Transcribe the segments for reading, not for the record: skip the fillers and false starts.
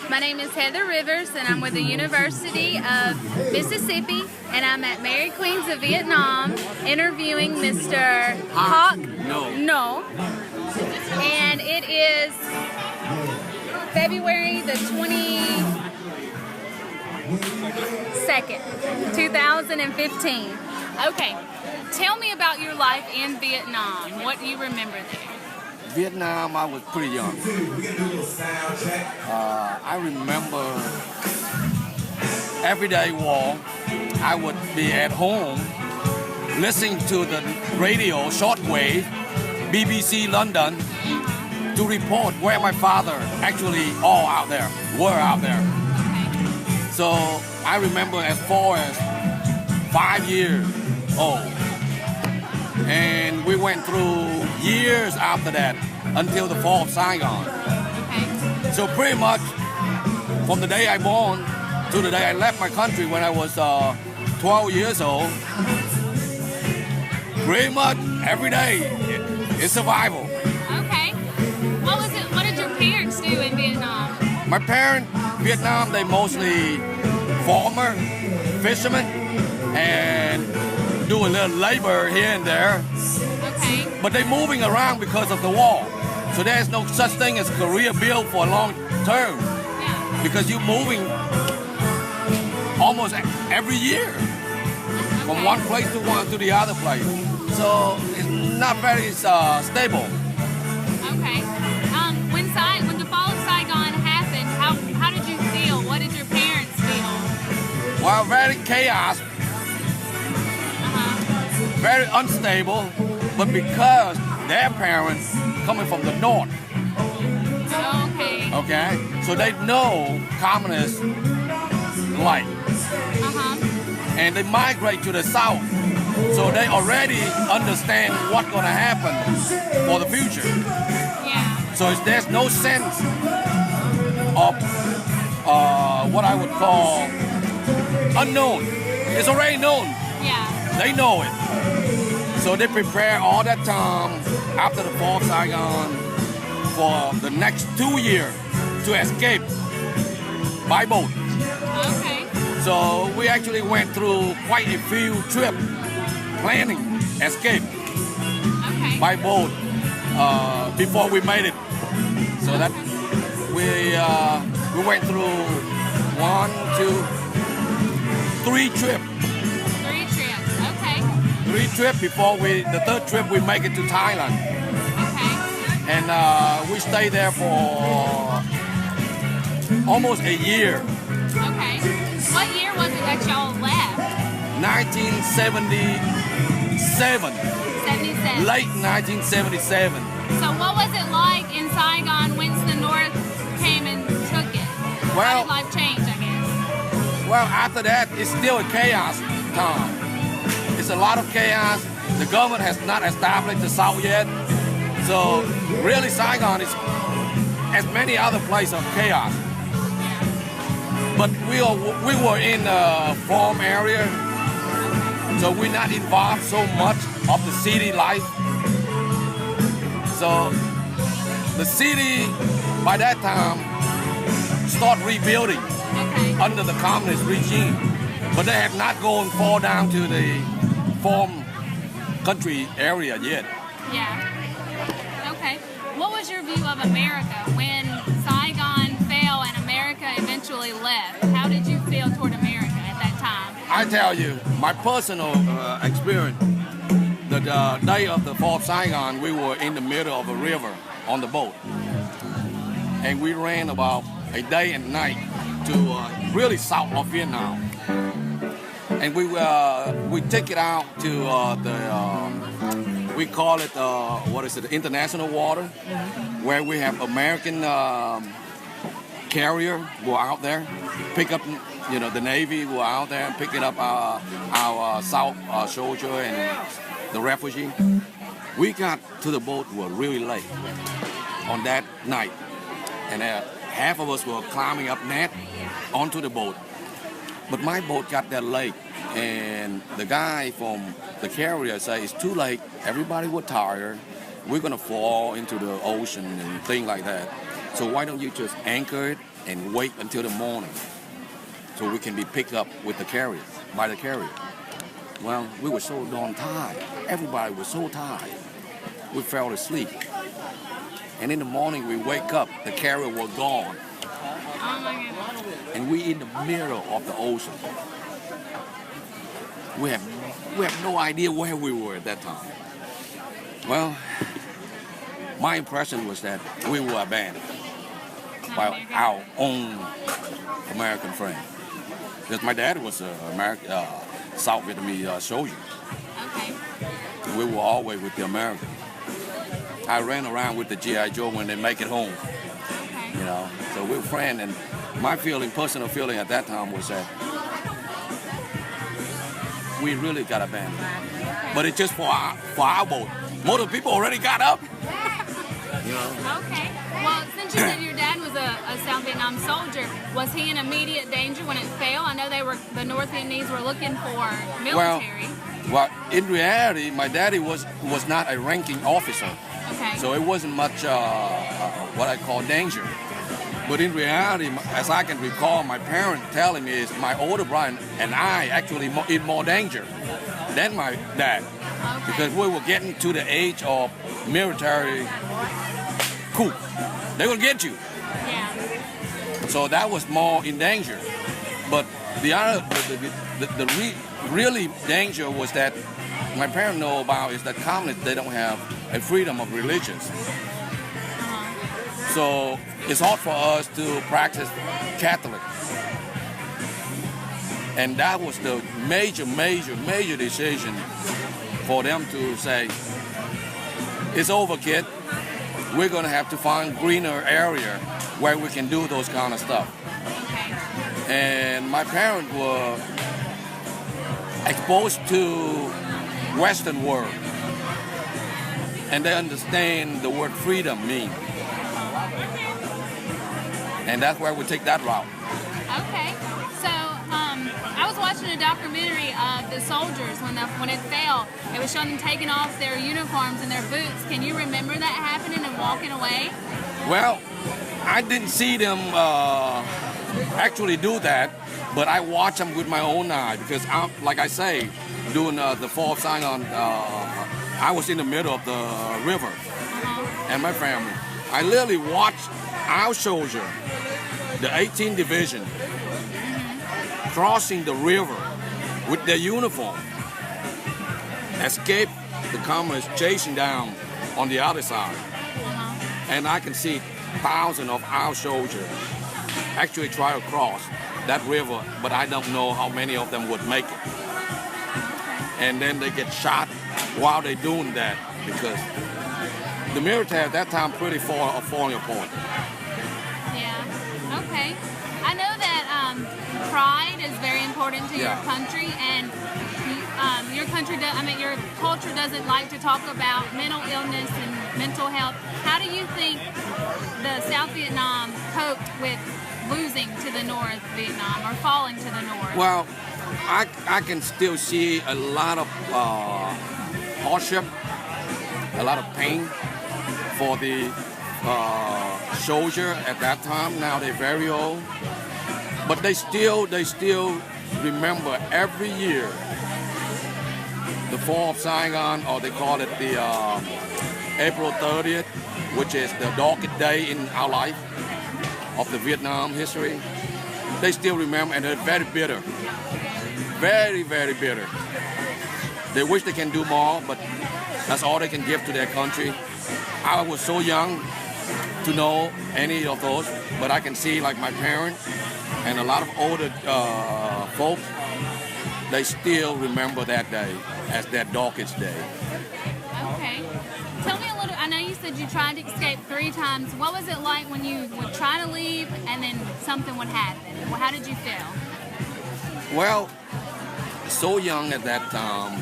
My name is Heather Rivers, and I'm with the University of Mississippi, and I'm at Mary Queens of Vietnam interviewing Mr. Hoc Ngo. And it is February the 22nd, 2015. Okay, tell me about your life in Vietnam. What do you remember there? Vietnam, I was pretty young. I remember everyday war. I would be at home listening to the radio shortwave, BBC London, to report where my father actually were out there. So I remember as far as 5 years old. And we went through years after that until the fall of Saigon. Okay. So pretty much from the day I born to the day I left my country when I was 12 years old, pretty much every day is survival. Okay. What did your parents do in Vietnam? My parents, Vietnam, they mostly farmer, fishermen, and do a little labor here and there. Okay. But they're moving around because of the war. So there's no such thing as career build for a long term. Yeah. Because you're moving almost every year from one place to the other place. So it's not very stable. Okay. When the fall of Saigon happened, how did you feel? What did your parents feel? Well, very chaos. Very unstable, but because their parents coming from the north, okay, so they know communist life, and they migrate to the south, so they already understand what's gonna happen for the future. Yeah. So there's no sense of what I would call unknown. It's already known. Yeah. They know it. So they prepare all that time after the fall of Saigon for the next 2 years to escape by boat. Okay. So we actually went through quite a few trips planning escape by boat before we made it. So that we went through 1, 2, 3 trips. 3 trips before the third trip we make it to Thailand. Okay. And we stayed there for almost a year. Okay. What year was it that y'all left? 1977. 77. Late 1977. So what was it like in Saigon once the North came and took it? How did life change, I guess? Well, after that, it's still a chaos time. It's a lot of chaos. The government has not established the South yet. So really Saigon is as many other places of chaos. But we were in the farm area, so we're not involved so much of the city life. So the city by that time start rebuilding under the communist regime. But they have not gone far down to the farm country area yet. Yeah. Okay. What was your view of America when Saigon fell and America eventually left? How did you feel toward America at that time? I tell you, my personal experience, the day of the fall of Saigon, we were in the middle of a river on the boat. And we ran about a day and night to really south of Vietnam. And we take it out to we call it the international water, where we have American carrier go out there, pick up, the Navy go out there and pick it up our South soldier and the refugee. We got to the boat were really late on that night, and half of us were climbing up net onto the boat. But my boat got there late, and the guy from the carrier said, it's too late, everybody was tired, we're gonna fall into the ocean and things like that. So why don't you just anchor it and wait until the morning so we can be picked up with the carrier, by the carrier? Well, we were so darn tired. Everybody was so tired. We fell asleep. And in the morning we wake up, the carrier was gone. Oh my goodness. And we in the middle of the ocean. We have no idea where we were at that time. Well, my impression was that we were abandoned by our own American friend. Because my dad was an American, South Vietnamese soldier. Okay. We were always with the Americans. I ran around with the G.I. Joe when they make it home. Okay. You know, so we were friends, and my personal feeling at that time was that we really got abandoned. But it's just for our boat. Most of the people already got up. You know. Okay. Well, since you said your dad was a South Vietnam soldier, was he in immediate danger when it fell? I know the North Vietnamese were looking for military. Well, in reality, my daddy was not a ranking officer. Okay. So it wasn't much what I call danger. But in reality, as I can recall, my parents telling me is my older brother and I actually in more danger than my dad. Okay. Because we were getting to the age of military coup. They will get you. Yeah. So that was more in danger. But the really danger was that my parents know about is that communists, they don't have a freedom of religions. So it's hard for us to practice Catholic. And that was the major decision for them to say, it's over, kid. We're going to have to find greener area where we can do those kind of stuff. Okay. And my parents were exposed to Western world. And they understand the word freedom means. And that's why we take that route. Okay. So I was watching a documentary of the soldiers when it fell. It was showing them taking off their uniforms and their boots. Can you remember that happening and walking away? Well, I didn't see them actually do that, but I watched them with my own eye because, like I say, doing the Fall of Saigon, I was in the middle of the river and my family. I literally watched our soldier, the 18th Division, crossing the river with their uniform, escape the communists chasing down on the other side. And I can see thousands of our soldiers actually try to cross that river, but I don't know how many of them would make it. And then they get shot while they're doing that because the military at that time pretty far are falling apart. Yeah. Okay. I know that pride is very important to your country, and your country, your culture doesn't like to talk about mental illness and mental health. How do you think the South Vietnam coped with losing to the North Vietnam or falling to the North? Well, I can still see a lot of hardship, a lot of pain for the soldier at that time. Now they're very old, but they still remember every year the Fall of Saigon, or they call it the April 30th, which is the darkest day in our life of the Vietnam history. They still remember, and they're very bitter. Very, very bitter. They wish they can do more, but that's all they can give to their country. I was so young to know any of those, but I can see like my parents and a lot of older folks, they still remember that day as their darkest day. Okay. Tell me a little, I know you said you tried to escape 3 times. What was it like when you would try to leave and then something would happen? Well, how did you feel? Well, so young at that time,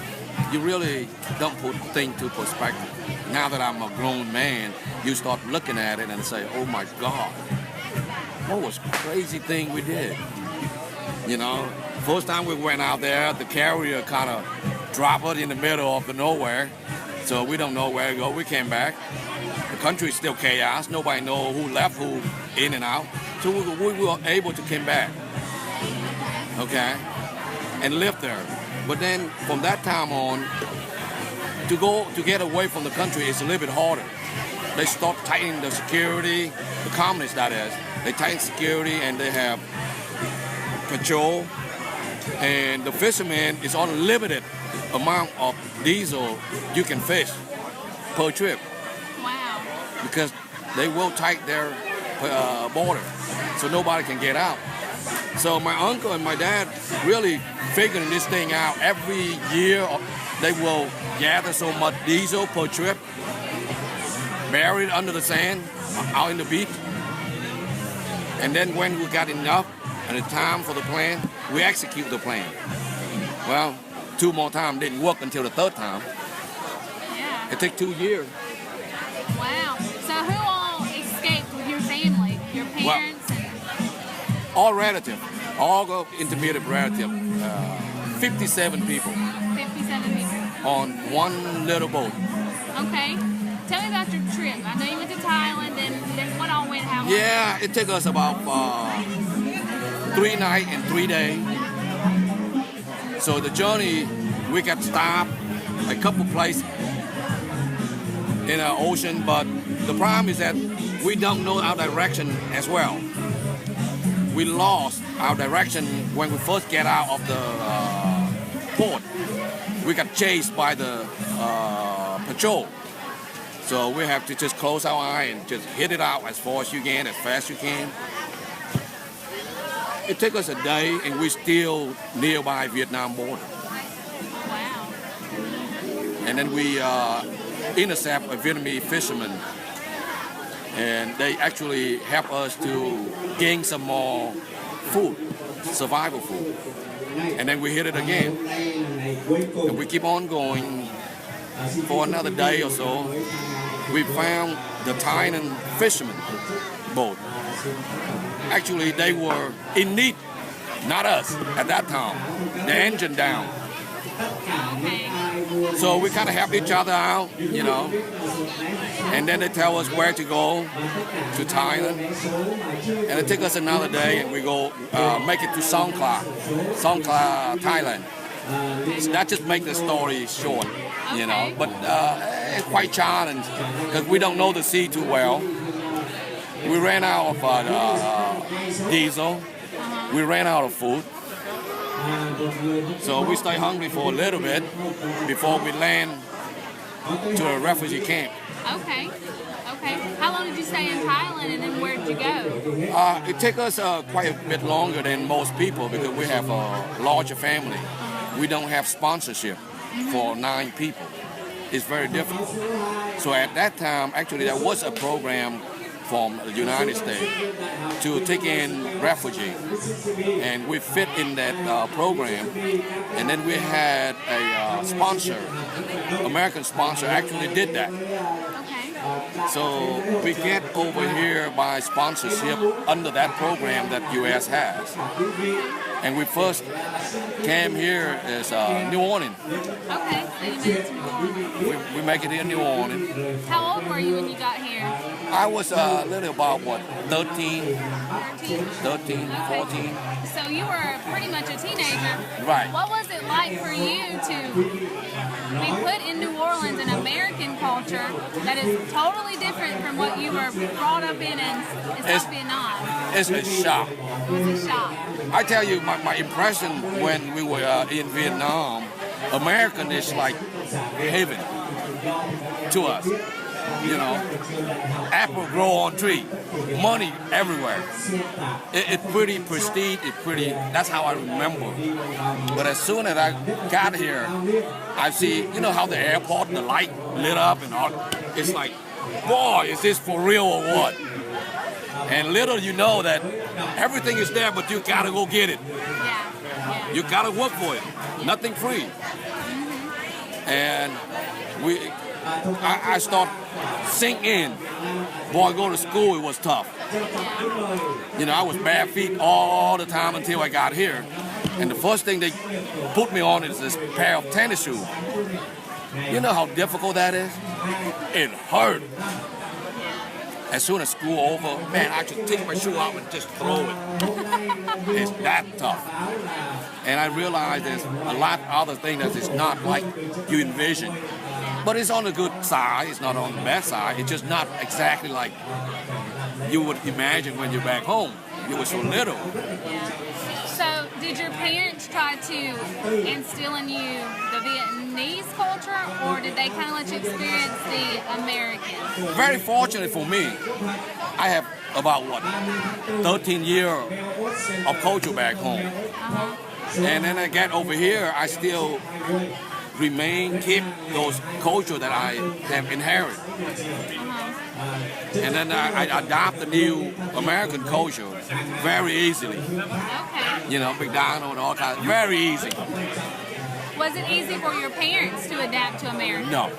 you really don't put things to perspective. Now that I'm a grown man, you start looking at it and say, oh my God, what was crazy thing we did? You know, first time we went out there, the carrier kind of dropped it in the middle of the nowhere, so we don't know where to go. We came back, The country is still chaos. Nobody know who left, who in and out. So we were able to come back, okay, and live there. But then from that time on, to get away from the country is a little bit harder. They start tightening the security, the communists that is. They tighten security and they have patrol. And the fishermen is unlimited amount of diesel you can fish per trip. Wow. Because they will tighten their border so nobody can get out. So my uncle and my dad really figuring this thing out. Every year they will gather so much diesel per trip, bury it under the sand out in the beach. And then when we got enough and it's time for the plan, we execute the plan. Well, 2 more times didn't work until the 3rd time. Yeah. It took 2 years. Wow. So who all escaped with your family? Your parents? All relatives, all intermediate relatives, 57 people 57 people. on one little boat. Okay. Tell me about your trip. I know you went to Thailand, and then what all went, how long? Yeah, it took us about 3 nights and 3 days. So the journey, we got stopped a couple places in the ocean, but the problem is that we don't know our direction as well. We lost our direction when we first get out of the port. We got chased by the patrol. So we have to just close our eye and just hit it out as far as you can, as fast as you can. It took us a day and we're still nearby Vietnam border. Wow. And then we intercept a Vietnamese fisherman. And they actually help us to gain some more food, survival food. And then we hit it again. And we keep on going for another day or so. We found the Thailand fishermen boat. Actually, they were in need, not us at that time. The engine down. Okay. So we kind of help each other out, you know. And then they tell us where to go to Thailand. And it took us another day and we go make it to Songkhla, Thailand. So that just makes the story short, you know. But it's quite challenging because we don't know the sea too well. We ran out of diesel. We ran out of food. So we stay hungry for a little bit before we land to a refugee camp. Okay. Okay. How long did you stay in Thailand, and then where did you go? It took us quite a bit longer than most people because we have a larger family. We don't have sponsorship for 9 people. It's very difficult. So at that time, actually, there was a program from the United States to take in refugees, and we fit in that program. And then we had a sponsor, American sponsor, actually did that. Okay. So we get over here by sponsorship under that program that U.S. has. And we first came here as New Orleans. Okay. So you made it to New Orleans. We make it in New Orleans. How old were you when you got here? I was a little about, 13, 13? 14. So you were pretty much a teenager. Right. What was it like for you to be put in New Orleans, an American culture that is totally different from what you were brought up in South Vietnam? It's a shock. It was a shock. I tell you, my impression when we were in Vietnam, American is like heaven to us. You know, apple grow on tree, money everywhere. It's pretty prestige. It's pretty. That's how I remember. But as soon as I got here, I see, you know, how the airport, the light lit up and all. It's like, boy, is this for real or what? And little you know that everything is there, but you gotta go get it. Yeah. You gotta work for it. Nothing free. And I start sink in. Boy, go to school, it was tough. You know, I was bare feet all the time until I got here. And the first thing they put me on is this pair of tennis shoes. You know how difficult that is? It hurt. as soon as school over, man, I just take my shoe out and just throw it. It's that tough. And I realize there's a lot of other things that is not like you envision. But it's on the good side, it's not on the bad side. It's just not exactly like you would imagine when you're back home. You were so little. So, did your parents try to instill in you the Vietnamese culture, or did they kind of let you experience the American? Very fortunate for me, I have about 13 years of culture back home. And then I get over here, I still keep those culture that I have inherited. And then I adopt the new American culture very easily. Okay. You know, McDonald's and all kinds, very easy. Was it easy for your parents to adapt to America? No,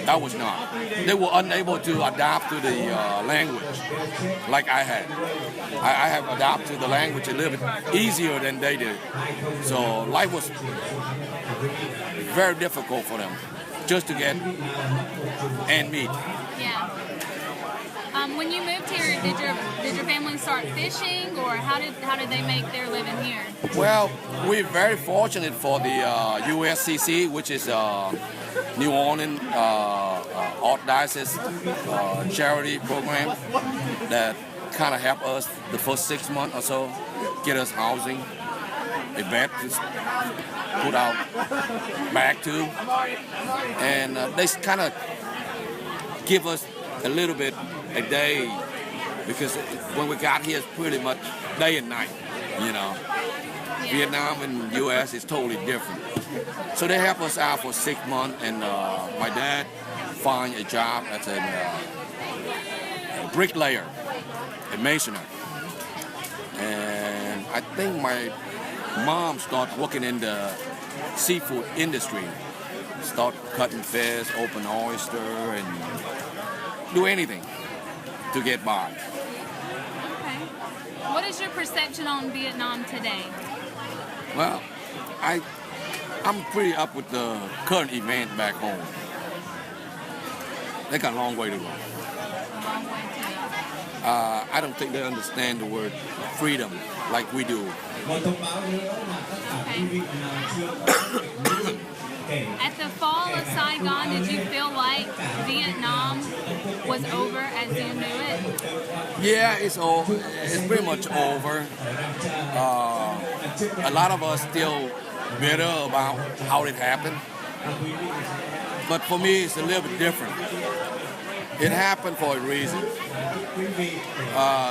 that was not. They were unable to adapt to the language like I had. I have adapted to the language a little bit easier than they did. So life was very difficult for them just to get and meet. Yeah. When you moved here, did your family start fishing, or how did they make their living here? Well, we're very fortunate for the USCC, which is New Orleans Archdiocese charity program that kind of helped us the first 6 months or so, get us housing, a bed to put out back to, and they kind of give us a little bit a day, because when we got here, it's pretty much day and night, you know. Yeah. Vietnam and U.S. is totally different. So they help us out for 6 months, and my dad find a job as a bricklayer, a masoner. And I think my mom started working in the seafood industry, start cutting fish, open oyster, and do anything to get by. Okay. What is your perception on Vietnam today? Well, I'm pretty up with the current event back home. They got a long way to go. A long way to go. I don't think they understand the word freedom like we do. Okay. At the fall of Saigon, did you feel like Vietnam was over as you knew it? Yeah, it's over. It's pretty much over. A lot of us still bitter about how it happened. But for me, it's a little bit different. It happened for a reason.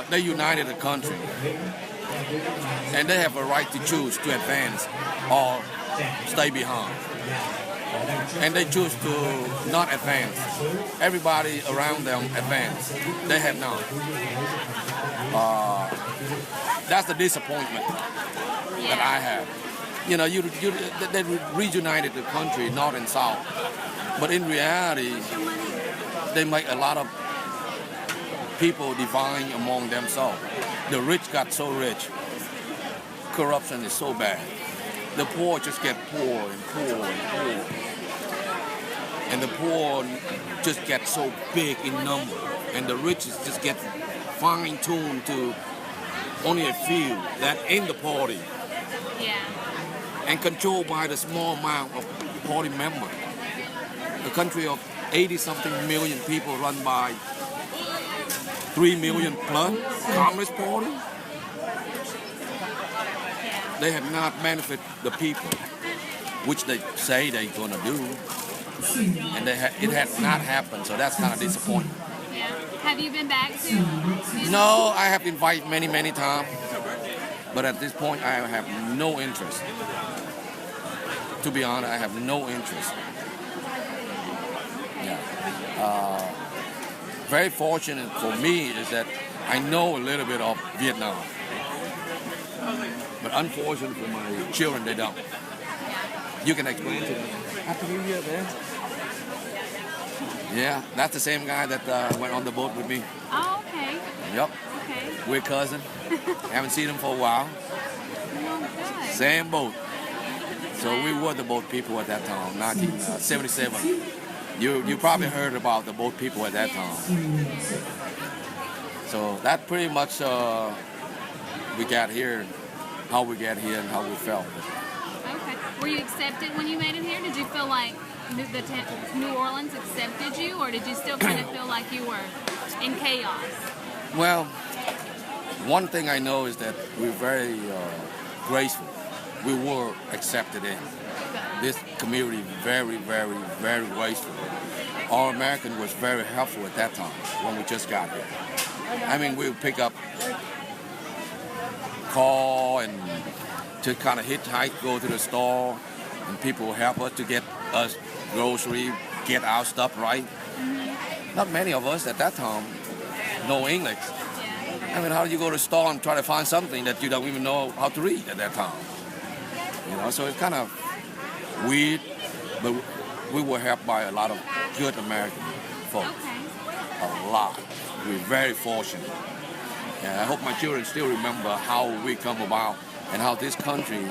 They united the country. And they have a right to choose to advance or stay behind. And they choose to not advance. Everybody around them advanced. They have not. That's the disappointment that I have. You know, they reunited the country, North and South. But in reality, they make a lot of people divide among themselves. The rich got so rich. Corruption is so bad. The poor just get poor and poor and poor. And the poor just get so big in number. And the rich just get fine-tuned to only a few that in the party. Yeah. And controlled by the small amount of party members. A country of 80-something million people run by 3 million plus Communist Party. They have not benefited the people, which they say they're going to do. And it has not happened, so that's kind of disappointing. Yeah. Have you been back to? No, I have invited many, many times. But at this point, I have no interest. To be honest, I have no interest. Yeah. Very fortunate for me is that I know a little bit of Vietnam. But unfortunate for my children, they don't. You can explain to them. Happy New Year, man. Yeah, that's the same guy that went on the boat with me. Oh, okay. Yep. Okay. We're cousins. Haven't seen him for a while. Oh, good. Same boat. So we were the boat people at that time, 1977. You probably heard about the boat people at that time. So that pretty much we got here, how we got here and how we felt. Okay. Were you accepted when you made it here? Did you feel like New Orleans accepted you, or did you still kind of feel like you were in chaos? Well, one thing I know is that we're very graceful. We were accepted in. This community very, very, very graceful. All American was very helpful at that time when we just got here. I mean, we would pick up, call, and to kind of hitchhike, go to the store, and people will help us to get us grocery, get our stuff right. Mm-hmm. Not many of us at that time know English. Yeah. I mean, how do you go to the store and try to find something that you don't even know how to read at that time? You know, so it's kind of weird, but we were helped by a lot of good American folks. Okay. A lot. We're very fortunate. And I hope my children still remember how we come about and how this country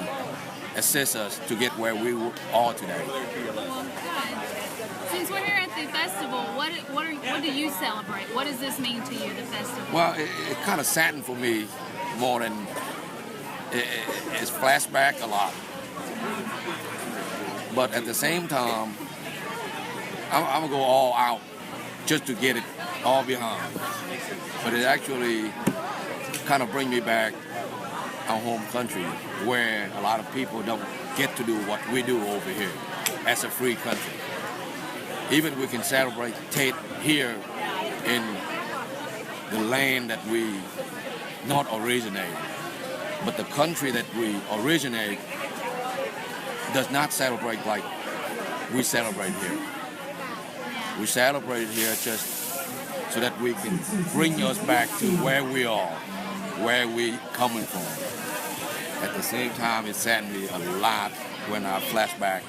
assists us to get where we are today. Well, good. Since we're here at the festival, what do you celebrate? What does this mean to you, the festival? Well, it kind of saddened for me more than it's flashback a lot. But at the same time, I'm going to go all out just to get it all behind. But it actually kind of bring me back our home country, where a lot of people don't get to do what we do over here as a free country. Even we can celebrate Tate here in the land that we not originate, but the country that we originate does not celebrate like we celebrate here. We celebrate here just so that we can bring us back to where we are, where we coming from. At the same time, it saddened me a lot when I flashback,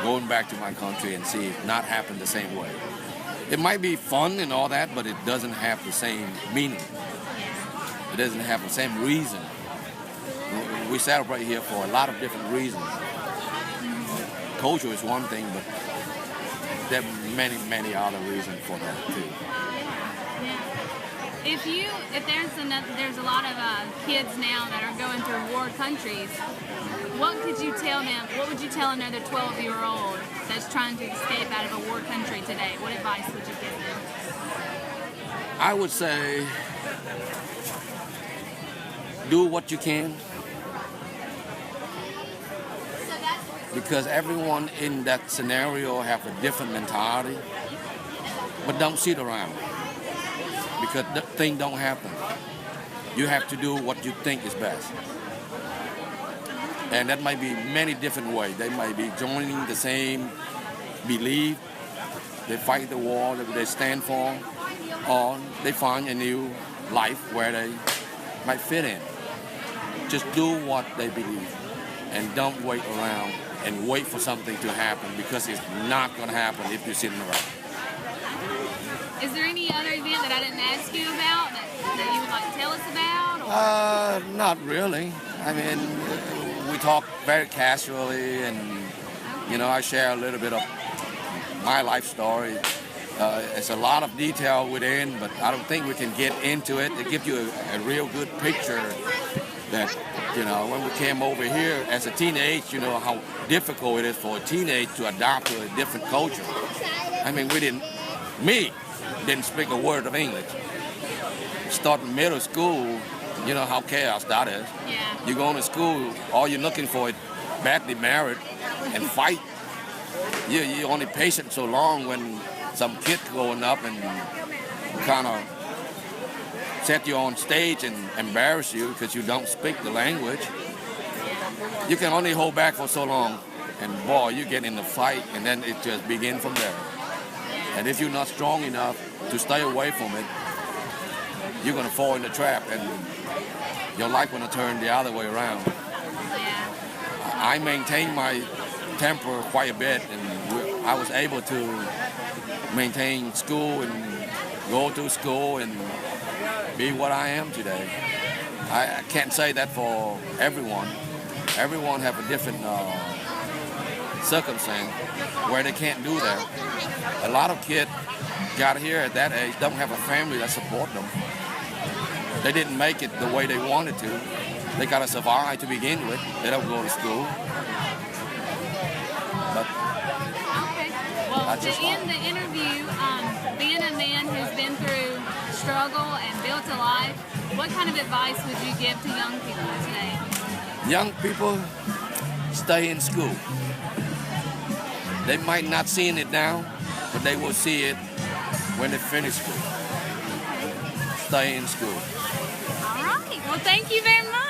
going back to my country and see it not happen the same way. It might be fun and all that, but it doesn't have the same meaning. It doesn't have the same reason. We celebrate here for a lot of different reasons. Culture is one thing, but there are many, many other reasons for that too. There's a lot of kids now that are going through war countries. What could you tell them? What would you tell another 12-year-old that's trying to escape out of a war country today? What advice would you give them? I would say, do what you can. Because everyone in that scenario have a different mentality, but don't sit around. Because that thing don't happen. You have to do what you think is best. And that might be many different ways. They might be joining the same belief, they fight the war that they stand for, or they find a new life where they might fit in. Just do what they believe and don't wait around and wait for something to happen, because it's not going to happen if you're sitting around. Is there any other event that I didn't ask you about that you would like to tell us about? Or? Not really. I mean, we talk very casually, and you know, I share a little bit of my life story. It's a lot of detail within, but I don't think we can get into it. It gives you a real good picture that, you know, when we came over here as a teenage, you know how difficult it is for a teenage to adapt to a different culture. I mean, me didn't speak a word of English. Starting middle school, you know how chaos that is. Yeah. You go to school, all you're looking for is badly married and fight. You're only patient so long when some kid going up and kind of set you on stage and embarrass you because you don't speak the language. You can only hold back for so long, and boy, you get in the fight, and then it just begins from there. And if you're not strong enough to stay away from it, you're going to fall in the trap, and your life going to turn the other way around. I maintained my temper quite a bit, and I was able to maintain school and go to school and be what I am today. I can't say that for everyone. Everyone have a different circumstance where they can't do that. A lot of kids got here at that age don't have a family that support them. They didn't make it the way they wanted to. They gotta survive to begin with. They don't go to school. But Okay. Well, just to end the interview, being a man who's been through struggle and built a life, what kind of advice would you give to young people today? young people, stay in school. They might not see it now, but they will see it when they finish school. Stay in school. All right. Well, thank you very much.